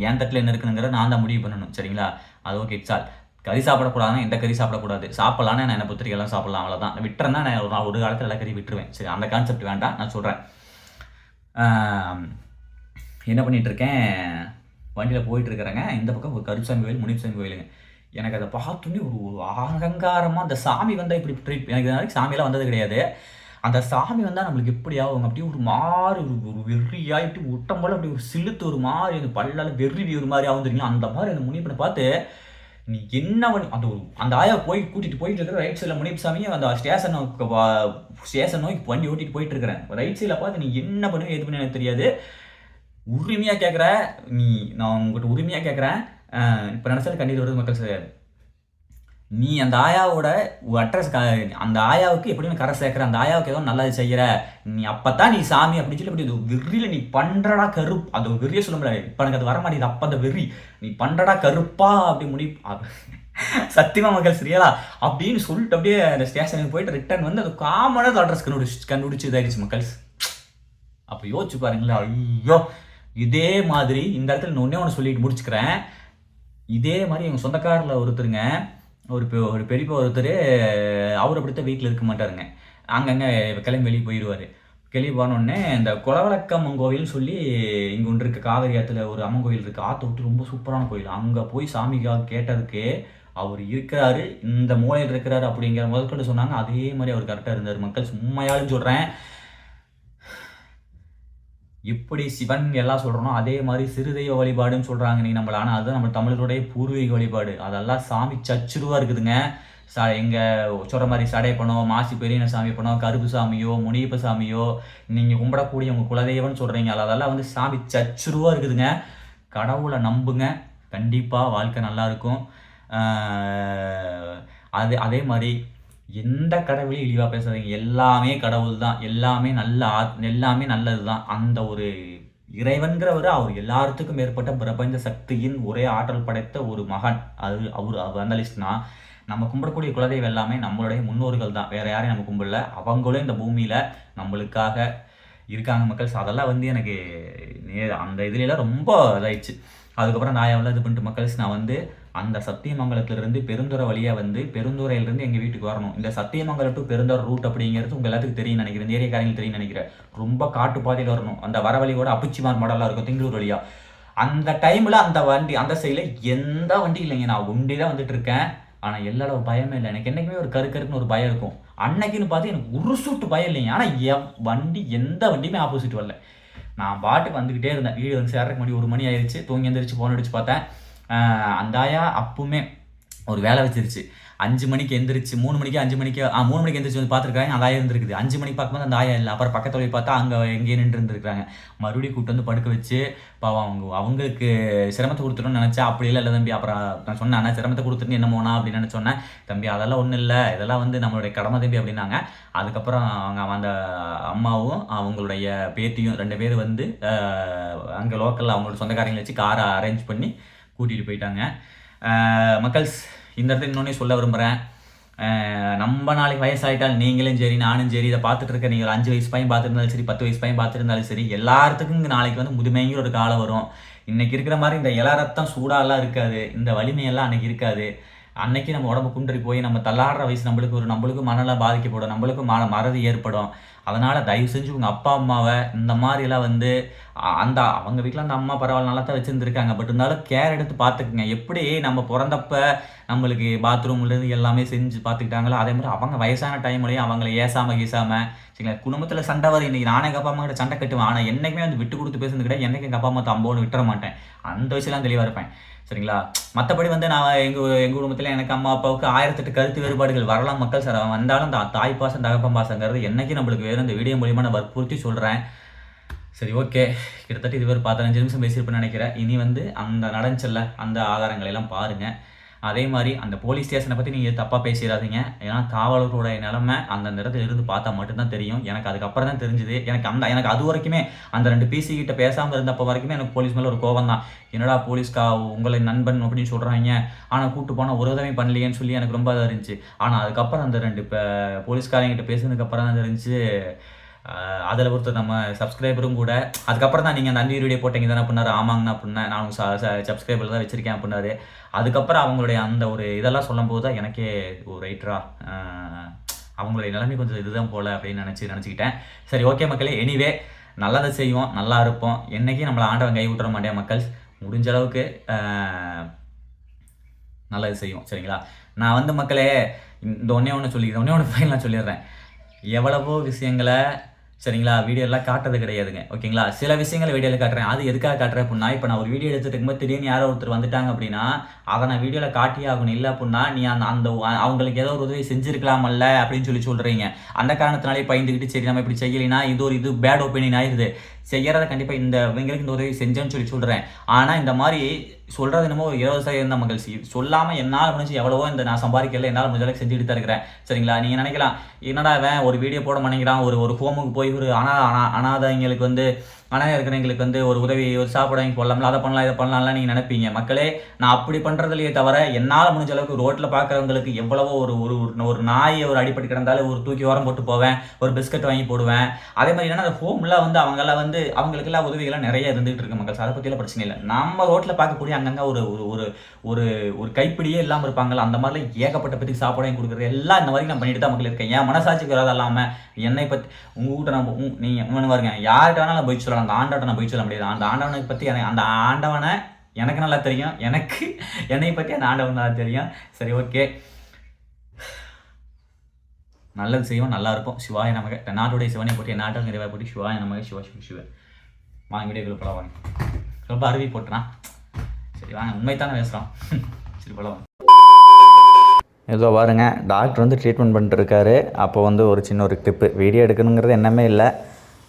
என் தட்டில் என்ன இருக்குனுங்கிறத நான் தான் முடிவு பண்ணணும் சரிங்களா. அது ஓகே சால். கறி சாப்பிடக்கூடாதுன்னா எந்த கறி சாப்பிடக்கூடாது, சாப்பிட்லான்னு நான் என்ன பொத்திரிக்கைலாம் சாப்பிட்லாம், அவ்வளோதான். விட்டுறேன்னா நான் ஒரு காலத்தில் எல்லா கறி விட்டுருவேன் சரி. அந்த கான்செப்ட் வேண்டாம், நான் சொல்கிறேன். என்ன பண்ணிகிட்ருக்கேன், வண்டியில் போயிட்டுருக்கிறேங்க. இந்த பக்கம் ஒரு கருப்புசாமி கோயில் முனிப்புசாமி கோயிலுங்க. எனக்கு அதை பார்த்தோன்னே ஒரு அகங்காரமாக, அந்த சாமி வந்தால் இப்படி ட்ரீட், எனக்கு இது சாமியெல்லாம் வந்தது கிடையாது. அந்த சாமி வந்தால் நம்மளுக்கு எப்படி ஆகும், அப்படியே ஒரு மாதிரி ஒரு வெறியாக இப்படி விட்டம் போல் அப்படி ஒரு சிலுத்து ஒரு மாதிரி அந்த பல்லால் வெறி ஒரு மாதிரி ஆகும் தெரியுங்களா. அந்த மாதிரி அந்த முனிப்பனை பார்த்து நீ என்ன பண்ணி அந்த ஆயா கூட்டிகிட்டு போயிட்டு இருக்கிற ரைட் சைடில் முனிப்புசாமியும் அந்த ஸ்டேஷன் நோக்கி வண்டி ஓட்டிகிட்டு போயிட்டு இருக்கிறேன். ரைட் சைடில் பார்த்து நீ என்ன பண்ணுவேன் எது பண்ணி எனக்கு தெரியாது. உரிமையாக கேட்குற நான் உங்கள்கிட்ட உரிமையாக கேட்குறேன். இப்போ நினச்சாலும் கண்ணீர் வருது மக்கள் சார். நீ அந்த ஆயாவோட அட்ரஸ், அந்த ஆயாவுக்கு எப்படியும் கரை சேர்க்குற, அந்த ஆயாவுக்கு ஏதோ நல்லது செய்கிற, நீ அப்போத்தான் நீ சாமி அப்படின்னு சொல்லி அப்படி வெறியில் நீ பண்ணுறடா கருப்பு, அது வெறியை சொல்ல முடியாது இப்போ எனக்கு அது வர மாட்டேங்குது. அப்போ அந்த வெறி நீ பண்ணுறடா கருப்பா அப்படி சத்தியமா மக்கள் சரியாலா அப்படின்னு சொல்லிட்டு அப்படியே அந்த ஸ்டேஷனுக்கு போயிட்டு ரிட்டர்ன் வந்து அது காமனாக அட்ரஸ் கண்டுபிடிச்சி இதாகிடுச்சு மக்கள். அப்போ யோசிச்சு பாருங்களா. ஐயோ, இதே மாதிரி இந்த இடத்துல நான் ஒன்றே சொல்லிட்டு முடிச்சுக்கிறேன். இதே மாதிரி எங்கள் சொந்தக்காரில் ஒருத்தருங்க, ஒரு பெரியப்பா ஒருத்தர், அவர் அப்படித்தான் வீட்டில் இருக்க மாட்டாருங்க, அங்கங்கே கிளம்பி வெளியே போயிடுவார். கிளம்பி போனோடனே இந்த குளவளக்கம்மன் கோவில்னு சொல்லி இங்கே ஒன்று இருக்குது, காவேரி ஆற்றுல ஒரு அம்மன் கோயில் இருக்குது, ஆற்ற விட்டு ரொம்ப சூப்பரான கோயில். அங்கே போய் சாமிக்காக கேட்டதுக்கு அவர் இருக்கிறாரு, இந்த மூலையில் இருக்கிறாரு அப்படிங்கிற முதற்கொண்டு சொன்னாங்க. அதே மாதிரி அவர் கரெக்டாக இருந்தார் மக்கள். உண்மையாலும் சொல்கிறேன், எப்படி சிவன் எல்லாம் சொல்கிறோனோ அதே மாதிரி சிறுதெய்வ வழிபாடுன்னு சொல்கிறாங்க நீ நம்மள. ஆனால் அதுதான் நம்ம தமிழருடைய பூர்வீக வழிபாடு. அதெல்லாம் சாமி சச்சுருவாக இருக்குதுங்க. எங்கள் சொல்கிற மாதிரி சடைப்பணம், மாசி பெரியன சாமி பணம், கருப்பு சாமியோ முனியப்ப சாமியோ நீங்கள் கும்பிடக்கூடிய உங்கள் குலதெய்வம்னு சொல்கிறீங்க, அதெல்லாம் வந்து சாமி சச்சுருவாக இருக்குதுங்க. கடவுளை நம்புங்க, கண்டிப்பாக வாழ்க்கை நல்லாயிருக்கும். அதே மாதிரி எந்த கடவுளையும் இழிவாக பேசாதீங்க, எல்லாமே கடவுள் தான், எல்லாமே எல்லாமே நல்லது தான். அந்த ஒரு இறைவன்கிறவர் அவர் எல்லாத்துக்கும் மேற்பட்ட பிரபஞ்ச சக்தியின் ஒரே ஆற்றல் படைத்த ஒரு மகன். அவர் அந்த லிஸ்ட்னா நம்ம கும்பிடக்கூடிய குலதெய்வம் எல்லாமே நம்மளுடைய முன்னோர்கள் தான், வேறு யாரையும் நம்ம கும்பிடல. அவங்களும் இந்த பூமியில் நம்மளுக்காக இருக்காங்க மக்கள். அதெல்லாம் வந்து எனக்கு அந்த இதுலாம் ரொம்ப இதாயிடுச்சு. அதுக்கப்புறம் நான் எவ்வளோ இது பண்ணிட்டு மக்கள்ஸ், நான் வந்து அந்த சத்தியமங்கலத்திலிருந்து பெருந்துறை வழியாக வந்து பெருந்துறையிலேருந்து எங்கள் வீட்டுக்கு வரணும். இந்த சத்தியமங்கலம் டு பெருந்துறை ரூட் அப்படிங்கிறது உங்கள் எல்லாத்துக்கும் தெரியும் நினைக்கிறேன், இந்த ஏரியாக்காரங்களுக்கு தெரியும் நினைக்கிறேன். ரொம்ப காட்டு பாதையில் வரணும். அந்த வர வழியோட அப்புச்சிமார் மாடலாக இருக்கும், திங்களூர் வழியாக. அந்த டைமில் அந்த வண்டி அந்த சைடில் எந்த வண்டி இல்லைங்க, நான் ஒண்டி தான் வந்துட்டு இருக்கேன். ஆனால் எல்லா பயமே இல்லை எனக்கு. என்றைக்குமே ஒரு கருக்குன்னு ஒரு பயம் இருக்கும். அன்னைக்குன்னு பார்த்து எனக்கு ஒரு சூட்டு பயம் இல்லைங்க. ஆனால் எந்த வண்டியுமே ஆப்போசிட் வரல. நான் பாட்டுக்கு வந்துக்கிட்டே இருந்தேன். வீடு வந்து சேர்றதுக்கு முன்னாடி 1 மணி ஆயிடுச்சு. தூங்கி எந்திரிச்சு ஃபோன் அடிச்சு பார்த்தேன். அந்த ஆயா அப்பவுமே ஒரு வேலை வச்சிருச்சு. 5 மணிக்கு எந்திரிச்சு 3 மணிக்கு 5 மணிக்கு 3 மணிக்கு எந்திரிச்சு வந்து பார்த்துருக்காங்க. அந்த ஆயா இருந்திருக்குது. 5 மணிக்கு பார்க்கும்போது அந்த ஆயா இல்லை. அப்புறம் பக்கத்தில் போய் பார்த்தா அங்கே எங்கேயே நின்று இருந்துருக்காங்க. மறுபடியும் கூப்பிட்டு வந்து படுக்க வச்சு பாவம் அவங்களுக்கு சிரமத்தை கொடுத்துட்டோன்னு நினச்சா. அப்படியெல்லாம் இல்லை தம்பி. அப்புறம் நான் சொன்னேன், சிரமத்தை கொடுத்துட்டு என்ன போனா அப்படின்னு நினச்சோன்னே, தம்பி அதெல்லாம் ஒன்றும் இல்லை, இதெல்லாம் வந்து நம்மளுடைய கடமை தம்பி அப்படின்னாங்க. அதுக்கப்புறம் அந்த அம்மாவும் அவங்களுடைய பேத்தியும் 2 பேர் வந்து அங்கே லோக்கலில் அவங்களோட சொந்தக்காரங்களை வச்சு காரை அரேஞ்ச் பண்ணி கூட்டிகிட்டு போயிட்டாங்க. மக்கள்ஸ், இந்த இடத்துல இன்னொன்னே சொல்ல விரும்புகிறேன். நம்ம நாளைக்கு வயசாகிட்டால் நீங்களும் சரி நானும் சரி இதை பார்த்துட்டு இருக்க, நீங்கள் 5 வயசு பையன் பார்த்துருந்தாலும் சரி 10 வயசு பையன் பார்த்துருந்தாலும் சரி, எல்லாத்துக்கும் இங்கே நாளைக்கு வந்து முதுமைங்கிற ஒரு காலம் வரும். இன்றைக்கி இருக்கிற மாதிரி இந்த இளரத்தம் சூடாலாம் இருக்காது, இந்த வலிமையெல்லாம் அன்றைக்கி இருக்காது. அன்னைக்கு நம்ம உடம்பு குன்றி போய் நம்ம தள்ளாடுற வயசு நம்மளுக்கு மனநலம் பாதிக்கப்படும், நம்மளுக்கு மறதி ஏற்படும். அதனால் தயவு செஞ்சு உங்கள் அப்பா அம்மாவை இந்த மாதிரிலாம் வந்து அவங்க வீட்டில் அந்த அம்மா பரவாயில்ல நல்லா தான் வச்சுருந்துருக்காங்க. பட் இருந்தாலும் கேர் எடுத்து பார்த்துக்குங்க. எப்படி நம்ம பிறந்தப்ப நம்மளுக்கு பாத்ரூம்லேருந்து எல்லாமே செஞ்சு பார்த்துக்கிட்டாங்களோ அதே மாதிரி அவங்க வயசான டைம்லேயும் அவங்கள ஏசாமல் சரிங்களா. குடும்பத்தில் சண்டை வரும். இன்றைக்கி நானே எங்கள் அப்பா அம்மா கிட்ட சண்டை கட்டுவேன். ஆனால் என்றைக்குமே வந்து விட்டு கொடுத்து பேசுறது கிடையாது. என்றைக்கு எங்கள் அப்பா அம்மா தம்போன்னு விட்டுற மாட்டேன். அந்த வயசுலாம் தெளிவாக இருப்பேன் சரிங்களா. மற்றபடி வந்து நான் எங்கள் குடும்பத்தில் எனக்கு அம்மா அப்பாவுக்கு 1008 கருத்து வேறுபாடுகள் வரலாம் மக்கள் சார். வந்தாலும் தாய் பாசம் தகப்பன் பாசங்கிறது என்றைக்கும் நம்மளுக்கு வேறு. இந்த வீடியோ மூலியமாக நான் வற்புறுத்தி சொல்கிறேன். சரி ஓகே, கிட்டத்தட்ட இது ஒரு 15 நிமிஷம் பேசியிருப்பேன்னு நினைக்கிறேன். இனி வந்து அந்த நடந்துச்சல்ல அந்த ஆதாரங்களை எல்லாம் பாருங்கள். அதே மாதிரி அந்த போலீஸ் ஸ்டேஷனை பற்றி நீங்கள் தப்பாக பேசிடாதீங்க. ஏன்னா காவலர்களுடைய நிலைமை அந்த இடத்துல இருந்து பார்த்தா மட்டும்தான் தெரியும். எனக்கு அதுக்கப்புறம் தான் தெரிஞ்சுது. எனக்கு அது வரைக்குமே அந்த 2 பிசி கிட்ட பேசாமல் இருந்தப்போ வரைக்குமே எனக்கு போலீஸ் மேலே ஒரு கோபம் தான். என்னடா போலீஸ்கா உங்களை நண்பன் அப்படின்னு சொல்கிறாங்க, ஆனால் கூப்பிட்டு போனால் ஒரு உதவி பண்ணலையேன்னு சொல்லி எனக்கு ரொம்ப இதாக இருந்துச்சு. ஆனால் அதுக்கப்புறம் அந்த 2 போலீஸ்காரங்கிட்ட பேசுனதுக்கப்புறம் தான் தெரிஞ்சு அதில் ஒருத்தர் நம்ம சப்ஸ்கிரைபரும் கூட. அதுக்கப்புறம் தான் நீங்கள் நன்றி வீடியோ போட்டீங்க தானே அப்படின்னாரு. ஆமாங்கண்ணா அப்படின்னா நான் சப்ஸ்கிரைபர் தான் வச்சுருக்கேன் அப்படின்னாரு. அதுக்கப்புறம் அவங்களுடைய அந்த ஒரு இதெல்லாம் சொல்லும் போது தான் எனக்கே ஒரு ரைட்டரா அவங்களுடைய நிலைமை கொஞ்சம் இதுதான் போல் அப்படின்னு நினச்சிக்கிட்டேன். சரி ஓகே மக்களே, எனிவே நல்லதை செய்வோம், நல்லா இருப்போம். என்றைக்கும் நம்மளை ஆண்டவன் கை விட்டுற மாட்டேன் மக்கள். முடிஞ்ச அளவுக்கு நல்லது செய்வோம் சரிங்களா. நான் வந்து மக்களே இந்த ஒன்றே ஃபைனலாக சொல்லிடுறேன். எவ்வளவோ விஷயங்களை சரிங்களா வீடியோலாம் காட்டுறது கிடையாதுங்க ஓகேங்களா. சில விஷயங்களை வீடியோவில் காட்டுறேன். அது எதுக்காக காட்டுறேன் அப்படின்னா, இப்போ நான் ஒரு வீடியோ எடுத்துகிட்டு இருக்கும்போது திடீர்னு யாரோ ஒருத்தர் வந்துட்டாங்க அப்படின்னா அதை நான் வீடியோவில் காட்டியே ஆகணும். இல்லை அப்படின்னா நீ அந்த அவங்களுக்கு ஏதோ ஒரு உதவி செஞ்சுருக்கலாமல்ல அப்படின்னு சொல்கிறீங்க. அந்த காரணத்தினாலே பயந்துக்கிட்டு சரி நம்ம இப்படி செய்யலைன்னா இது பேட் ஒப்பீனியன் ஆயிடுது. செய்யறதை கண்டிப்பாக இவங்களுக்கு இந்த உதவி செஞ்சேன்னு சொல்கிறேன். ஆனால் இந்த மாதிரி சொல்கிறது என்னமோ 20% தான் மக்கள். சொல்லாமல் என்னால் முடிஞ்சு எவ்வளவோ நான் சம்பாதிக்கல, என்னால் முடிஞ்சளவுக்கு செஞ்சுட்டு தான் இருக்கிறேன் சரிங்களா. நீங்கள் நினைக்கலாம் என்னடா அவன் ஒரு வீடியோ போட மாட்டேங்கிறான், ஒரு ஹோமுக்கு போய் ஒரு அனாதைங்களுக்கு வந்து இருக்கிறவங்களுக்கு வந்து ஒரு உதவி ஒரு சாப்பாடு வாங்கி போடலாம்ல, அதை பண்ணலாம் இதை பண்ணலாம்லாம் நீங்கள் நினைப்பீங்க மக்களே. நான் அப்படி பண்ணுறதுலையே தவிர என்னால் முடிஞ்ச அளவுக்கு ரோட்டில் பார்க்குறவங்களுக்கு எவ்வளவோ ஒரு நாயை ஒரு அடிப்பட்டு கிடந்தாலும் ஒரு தூக்கி ஓரம் போட்டு போவேன், ஒரு பிஸ்கட் வாங்கி போடுவேன். அதே மாதிரி என்னன்னா அந்த ஹோமில் வந்து அவங்களுக்கெல்லாம் உதவிகள்லாம் நிறைய இருந்துகிட்டு இருக்கு மக்கள். அதை பற்றியெல்லாம் பிரச்சனை இல்லை. நம்ம ரோட்டில் பார்க்கக்கூடிய அங்கங்கே ஒரு கைப்பிடியே இல்லாமல் இருப்பாங்கள்ல, அந்த மாதிரிலாம் ஏகப்பட்ட பேருக்கு சாப்பாடு வாங்கி கொடுக்குறது எல்லாம் இந்த மாதிரி நான் பண்ணிட்டு தான் மக்கள் இருக்கேன். என் மனசாட்சிக்கு வராது இல்லாமல் என்னை பற்றி உங்ககிட்ட நான் நீங்கள் பாருங்க யார்கிட்ட வேணாலும் நான் போய் சொல்லலாம். அந்த ஆண்டவனை நான் போய் சொல்ல முடியாது. அந்த ஆண்டவனை பற்றி அந்த ஆண்டவனை எனக்கு நல்லா தெரியும். என்னை பற்றி அந்த ஆண்டவன் நல்லா தெரியும். சரி ஓகே, நல்லது செய்வோம், நல்லா இருப்போம். சிவாய நமக்கு நாட்டுடைய சிவனை போட்டு நாட்டை நிறைவாக போட்டு சிவாய நமக்கு சிவ வாங்க வீடியோக்குள்ள போல வாங்க. ரொம்ப அருவி போட்டுறான். சரி வாங்க, உண்மைத்தானே பேசுகிறோம். சரி போல வாங்க. ஏதோ பாருங்க டாக்டர் வந்து ட்ரீட்மெண்ட் பண்ணிட்டுருக்காரு. அப்போ வந்து ஒரு சின்ன ஒரு கிளிப்பு வீடியோ எடுக்கணுங்கிறது என்னமே இல்லை.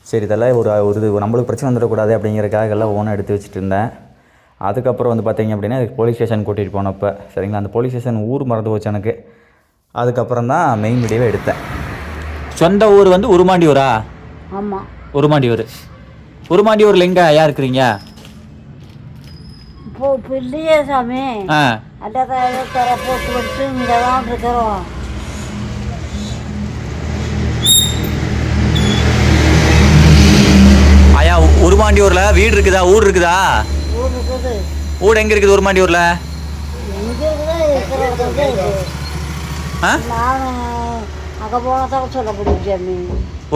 சரி இதெல்லாம் ஒரு நம்மளுக்கு பிரச்சனை வந்துடக்கூடாது அப்படிங்கிறக்காக எல்லாம் ஓனாக எடுத்து வச்சுட்டு இருந்தேன். அதுக்கப்புறம் வந்து பார்த்திங்க அப்படின்னா போலீஸ் ஸ்டேஷன் கூட்டிகிட்டு போனப்போ சரிங்களா, அந்த போலீஸ் ஸ்டேஷன் ஊர் மறந்து போச்சு எனக்கு. அதுக்கப்புறம் தான் மெயின் வீடியோவை எடுத்தேன். சொந்த ஊர் வந்து உருமாண்டியூரா? ஆமாம், உருமாண்டியூர். உருமாண்டியூரில் எங்கே யார் இருக்கிறீங்க? இப்போ இல்லையே சாமி. அல்ல தர போட்டு விட்டு இங்கே தான் இருக்கிறோம். ஐயா உருமாண்டியூர்ல வீடு இருக்குதா, ஊர் இருக்குதா? ஊர் இருக்குது. ஊர் எங்க இருக்குது உருமாண்டியூர்ல? எங்கே இருக்கிறது? நான் அங்கே போனதான் சொல்ல முடியும் சாமி.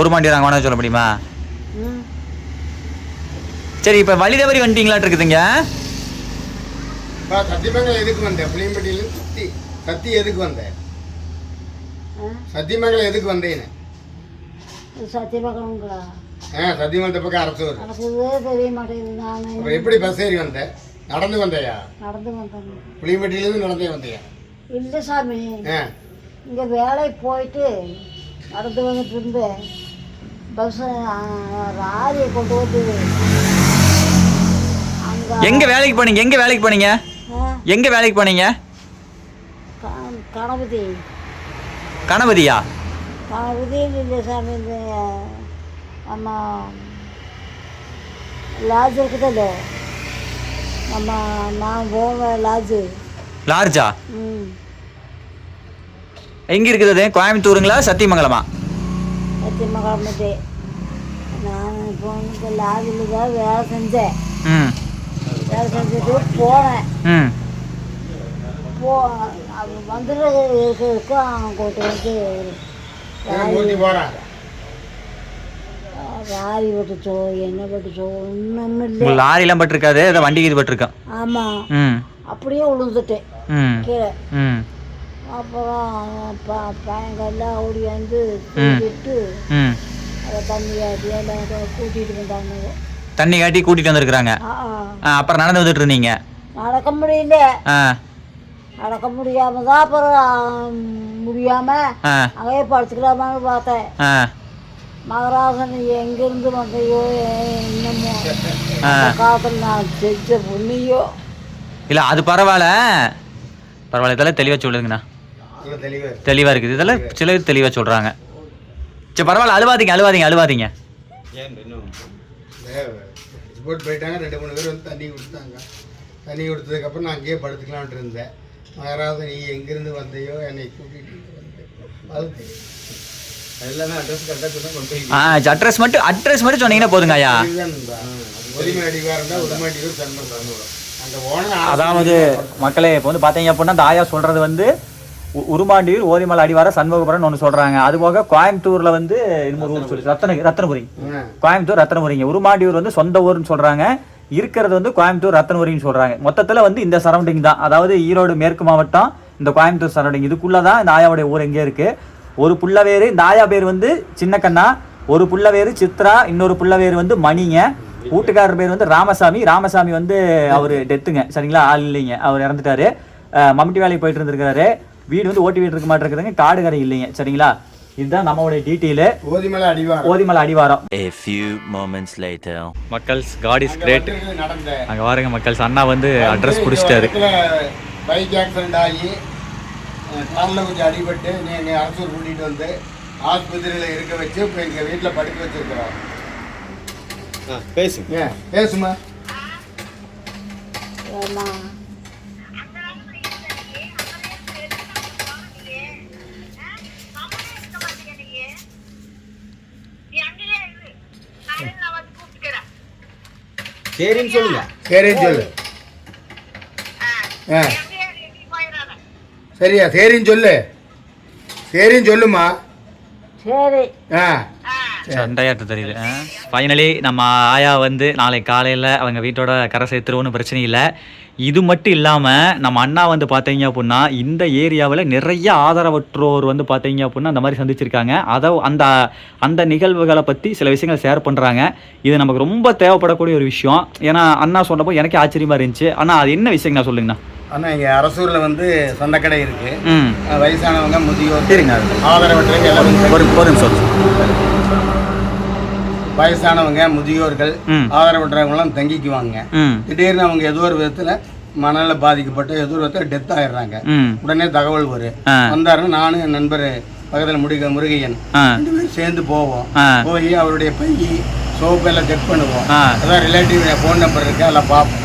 உருமாண்டியூர் அங்கே போனதான் சொல்ல முடியுமா? சரி இப்போ வழி தவறி வந்துட்டீங்களாட்டு இருக்குதுங்க. சத்தியமங்கலம் எதுக்கு வந்தேன்? புளியம்பட்டியிலேருந்து சத்தி எதுக்கு வந்தேன்? சத்தியமங்கலம் எதுக்கு வந்தேன்னு? சத்தியமங்கலங்களா? சத்தியமங்கலத்தை பக்கம் அரசூர். எனக்கு இதே தெரிய மாட்டேங்குது. நான் அப்புறம் எப்படி பஸ் ஏறி வந்தேன்? நடந்து வந்தையா? நடந்து வந்தேன். புளியம்பட்டியிலேருந்து நடந்தே வந்தையா? இல்லை சாமி, இங்கே வேலைக்கு போயிட்டு நடந்து வந்துட்டு இருந்தேன். பஸ் ராரியை கொண்டு வந்து எங்க வேலைக்கு போனீங்க? எங்க வேலைக்கு போனீங்க? எங்க வேலைக்கு போனீங்க? கணபதி. கணபதியா? கணபதி இல்லை சாமி, இந்த நம்ம லாட்ஜ் இருக்குதுல்ல, நான் போவேன் லாட்ஜு. லாட்ஜா? எங்க இருக்குது அது? கோயம்புத்தூருங்களா சத்தியமங்கலமா? சத்தியமங்கலமே. நான் இப்போ லாட்ஜில் தான் வேலை செஞ்சேன். வேலை செஞ்சுட்டு போனேன். வந்துட்டு கூட்டு வந்து லாரி பட்டுச்சோ என்ன பட்டுச்சோ ஒன்றும் இல்லை. லாரிலாம் பட்டிருக்காது, ஏதோ வண்டிக்கு இது பட்டிருக்கேன். ஆமாம், அப்படியே விழுந்துட்டேன் கீழே. அப்புறம் பையங்கள்லாம் ஓடி வந்து தூக்கிட்டு அதை தண்ணி காட்டி எல்லாம் கூட்டிகிட்டு வந்தாங்க. தண்ணி காட்டி கூட்டிகிட்டு வந்துருக்குறாங்க. அப்புறம் நடந்து வந்துட்டு இருந்தீங்க? நடக்க முடியல. நடக்க முடியாம தான் அப்புறம் முடியாம அங்கேயே படுத்துக்கலாமான்னு பார்த்தேன். மகராசன் எங்கேருந்து வந்தையோ என்னமோ காலத்தில் நான் செஞ்ச புண்ணியோ. இல்லை அது பரவாயில்ல இதெல்லாம் தெளிவாக சொல்லுங்கண்ணா. தெளிவாக இருக்குது. இதெல்லாம் சிலர் தெளிவாக சொல்கிறாங்க. சரி பரவாயில்ல, அழுவாதீங்க. போட்டு போயிட்டாங்க. 2-3 பேர் வந்து தண்ணி கொடுத்தாங்க. தண்ணி கொடுத்ததுக்கப்புறம் நான் அங்கேயே படுத்துக்கலான்ட்டு இருந்தேன். மகராத நீ எங்கேருந்து வந்தையோ என்னை கூட்டிகிட்டு வந்து எல்லாமே அட்ரஸ் கரெக்டாக சொன்னால் கொண்டு போய் அட்ரஸ் மட்டும் சொன்னீங்கன்னா போதுங்க ஐயா. உரிமை அடிவாரம் தான் உரிமையடிவர் சண்முகம் அந்த ஓனர். அதாவது மக்களே இப்போ வந்து பார்த்தீங்க அப்படின்னா அந்த ஆயா சொல்கிறது வந்து உருமாண்டியூர் ஓதிமலை அடிவார சண்முகபுரம்னு ஒன்று சொல்கிறாங்க. அதுபோக கோயம்புத்தூரில் வந்து இன்னொரு ஊர் சொல்லி ரத்தனபுரி. கோயம்புத்தூர் ரத்தனபுரிங்க. உருமாண்டியூர் வந்து சொந்த ஊர்னு சொல்கிறாங்க. இருக்கிறது வந்து கோயம்புத்தூர் ரத்தனபுரின்னு சொல்கிறாங்க. மொத்தத்தில் வந்து இந்த சரௌண்டிங் தான். அதாவது ஈரோடு மேற்கு மாவட்டம் இந்த கோயம்புத்தூர் சரௌண்டிங் இதுக்குள்ளே தான் இந்த ஆயாவுடைய ஊர் எங்கே இருக்குது. ஒரு புள்ள வேறு இந்த ஆயா பேர் வந்து சின்ன கண்ணா, ஒரு புள்ள வேறு சித்ரா, இன்னொரு புள்ள வேறு வந்து மணிங்க. வீட்டுக்காரர் பேர் வந்து ராமசாமி வந்து அவர் டெத்துங்க. சரிங்களா, ஆள் இல்லைங்க, அவர் இறந்துட்டாரு. மம்முட்டி வேலைக்கு போயிட்டு இருந்திருக்காரு. வீடு வந்து ஓட்டி வீடு இருக்க மாட்டேங்குதுங்க, காடு கரை இல்லைங்க. சரிங்களா, இதுதான் நம்மளுடைய டீட்டெயிலு. ஓதிமலை அடிவாரம். மக்கள்ஸ் காட் இஸ் கிரேட். அங்கே பாருங்க மக்கள்ஸ், அண்ணா வந்து அட்ரஸ் பிடிச்சிட்டாரு. பைக் ஆக்சிடென்ட் ஆகி காலில் கொஞ்சம் அடிபட்டு நீ அரசூர் கூட்டிகிட்டு வந்து ஆஸ்பத்திரியில் இருக்க வச்சு இப்போ எங்கள் வீட்டில் படுக்க வச்சுருக்கிறோம். பேசுமா. சரின்னு சொல்லுங்க. சொல்லு. சரியா, சரின்னு சொல்லுமா. சரி. சண்டையாட்டு தெரியல. ஃபைனலி நம்ம ஆயா வந்து நாளை காலையில் அவங்க வீட்டோட கரை சேர்த்துருவோன்னு பிரச்சனை இல்லை. இது மட்டும் இல்லாமல் நம்ம அண்ணா வந்து பார்த்தீங்க அப்படின்னா இந்த ஏரியாவில் நிறைய ஆதரவற்றோர் வந்து பார்த்தீங்க அப்படின்னா அந்த மாதிரி சந்திச்சிருக்காங்க. அதை அந்த நிகழ்வுகளை பற்றி சில விஷயங்கள் ஷேர் பண்ணுறாங்க. இது நமக்கு ரொம்ப தேவைப்படக்கூடிய ஒரு விஷயம். ஏன்னா அண்ணா சொன்னப்போ எனக்கே ஆச்சரியமாக இருந்துச்சு. ஆனால் அது என்ன விஷயம் நான் சொல்லுங்கண்ணா. ஆனால் இங்கே அரசூரில் வந்து சந்தைக்கடை இருக்குது. வயசானவங்க முதியோர் சரிங்க ஆதரவற்றவங்க எல்லாரும் வயசானவங்க முதியோர்கள் ஆதரவற்றவங்களாம் தங்கிக்குவாங்க. திடீர்னு அவங்க ஏதோ ஒரு விதத்தில் மனநல பாதிக்கப்பட்டு ஏதோ ஒரு விதத்தில் டெத் ஆயிடுறாங்க. உடனே தகவல் வந்தாருன்னு நானும் என் நண்பர் பக்கத்தில் முருகையன் 2 பேரும் சேர்ந்து போவோம். போய் அவருடைய பையி சோப்பெல்லாம் செக் பண்ணுவோம். அதான் ரிலேட்டிவ் ஃபோன் நம்பர் இருக்கு, அதெல்லாம் பார்ப்போம்.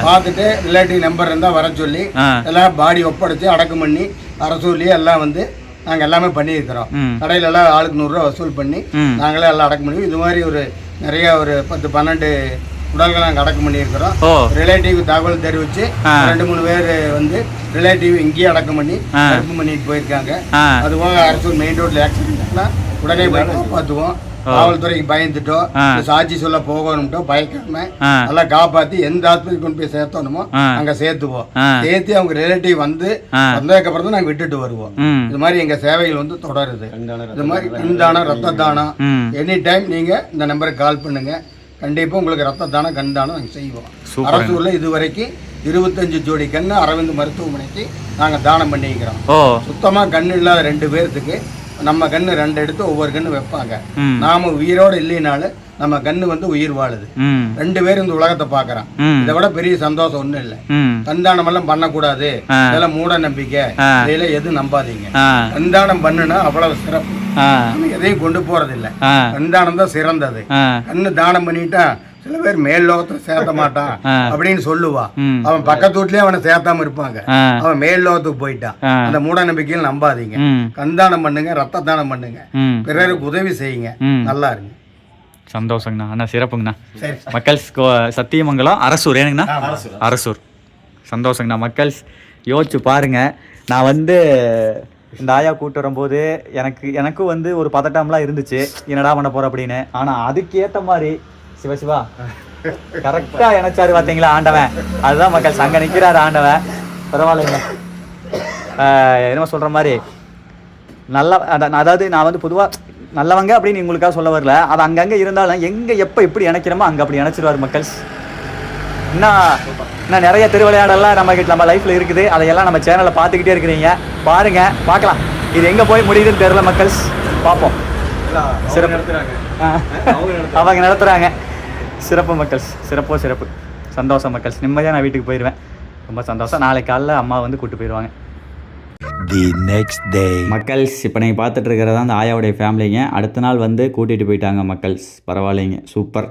பார்த்துட்டு ரிலேட்டிவ் நம்பர் இருந்தால் வர சொல்லி எல்லாம் பாடி ஒப்படைச்சு அடக்கம் பண்ணி அரசூர்லேயே எல்லாம் வந்து நாங்கள் எல்லாமே பண்ணியிருக்கிறோம். கடையில எல்லாம் ஆளுக்கு 100 ரூபா வசூல் பண்ணி நாங்களே எல்லாம் அடக்கம் பண்ணி இது மாதிரி ஒரு நிறைய ஒரு 10-12 உடல்களை நாங்கள் அடக்கம் பண்ணியிருக்கிறோம். ரிலேட்டிவ் தகவல் தெரிவிச்சு 2-3 பேர் வந்து ரிலேட்டிவ் இங்கேயே அடக்கம் பண்ணி அடக்கம் பண்ணிட்டு போயிருக்காங்க. அதுபோக அரசூர் மெயின் ரோட்ல ஆக்சிடென்ட்னா உடனே போய் காப்பாற்றுவோம். காவல்துறைக்கு பயந்துட்டோம், சாட்சி சொல்ல போகணும்ட்டோ பயக்காம எல்லாம் காப்பாத்தி எந்த ஆஸ்பத்திரி கொண்டு போய் சேர்த்தோணுமோ அங்க சேர்த்துவோம். சேர்த்து அவங்க ரிலேட்டிவ் வந்ததுக்கு அப்புறம் தான் நாங்க விட்டுட்டு வருவோம். இது மாதிரி எங்க சேவைகள் வந்து தொடருது. இது மாதிரி கண் தானம், ரத்த தானம் எனி டைம் நீங்க இந்த நம்பருக்கு கால் பண்ணுங்க. கண்டிப்பா உங்களுக்கு ரத்த தானம், கண் தானம் நாங்க செய்வோம். அரசூர்ல இது வரைக்கும் 25 ஜோடி கண்ணு அரவிந்த் மருத்துவமனைக்கு நாங்க தானம் பண்ணிக்கிறோம். சுத்தமா கண் இல்லாத 2 பேர்த்துக்கு நம்ம கண்ணு 2 எடுத்து ஒவ்வொரு கண்ணு வைப்பாங்க. நாம உயிரோட இல்லைனாலும் நம்ம கண்ணு வந்து உயிர் வாழுது. 2 பேரும் இந்த உலகத்தை பாக்குறான். இதை விட பெரிய சந்தோஷம் ஒண்ணும் இல்லை. கண்தானம் எல்லாம் பண்ணக்கூடாது, இதெல்லாம் மூட நம்பிக்கை, இதெல்லாம் எதுவும் நம்பாதீங்க. கண்தானம் பண்ணுனா அவ்வளவு சிறப்பு. எதையும் கொண்டு போறது இல்லை. கண்தானம் தான் சிறந்தது. கண்ணு தானம் பண்ணிட்டா சில பேர் மேல் லோகத்துல சேர்த்த மாட்டான் அப்படின்னு சொல்லுவா. அவன் பக்கத்து வீட்லயே அவனை சேர்த்தாம இருப்பாங்க. அவன் மேல் லோகத்துக்கு போயிட்டான். அந்த மூட நம்பிக்கையில் நம்பாதீங்க. கண்தானம் பண்ணுங்க, ரத்த தானம் பண்ணுங்க, பிறருக்கு உதவி செய்யுங்க, நல்லா இருங்க. சந்தோஷங்கண்ணா. அண்ணா சிறப்புங்கண்ணா. மக்கள்ஸ் சத்தியமங்கலம் அரசூர் ஏனுங்கண்ணா? அரசூர். சந்தோஷங்கண்ணா. மக்கள்ஸ் யோசிச்சு பாருங்க. நான் வந்து இந்த ஆயா கூட்டு வரும்போது எனக்கும் வந்து ஒரு பதட்டம்லாம் இருந்துச்சு, என்னடா பண்ண போற அப்படின்னு. ஆனா அதுக்கேற்ற மாதிரி சிவா கரெக்டா இணைச்சாரு பார்த்தீங்களா ஆண்டவன். அதுதான் மக்கள் அங்க நிக்கிறாரு ஆண்டவன். பரவாயில்லைங்க. என்னமோ சொல்ற மாதிரி நல்ல, அதாவது நான் வந்து பொதுவா நல்லவங்க அப்படின்னு உங்களுக்காக சொல்ல வரல. அது அங்கங்க இருந்தாலும் எங்க எப்ப எப்படி இணைக்கிறோமோ அங்க அப்படி இணைச்சிருவாரு மக்கள்ஸ். இன்னும் நிறைய திருவிளையாடலாம் நம்ம லைஃப்ல இருக்குது. அதையெல்லாம் நம்ம சேனல்ல பார்த்துக்கிட்டே இருக்கிறீங்க. பாருங்க, பார்க்கலாம். இது எங்க போய் முடியுதுன்னு தெரியல மக்கள்ஸ். பார்ப்போம். சிறப்பு. அவங்க நடத்துகிறாங்க. சிறப்பு மக்கள்ஸ், சிறப்பு சந்தோஷம் மக்கள்ஸ். நிம்மதியாக நான் வீட்டுக்கு போயிடுவேன். ரொம்ப சந்தோஷம். நாளைக்கு காலைல அம்மா வந்து கூப்பிட்டு போயிடுவாங்க. The next day. மக்கள்ஸ் இப்போ நீங்கள் பார்த்துட்டு இருக்கிறதா அந்த ஆயாவுடைய ஃபேமிலிங்க. அடுத்த நாள் வந்து கூட்டிகிட்டு போயிட்டாங்க மக்கள்ஸ். பரவாயில்லைங்க, சூப்பர்.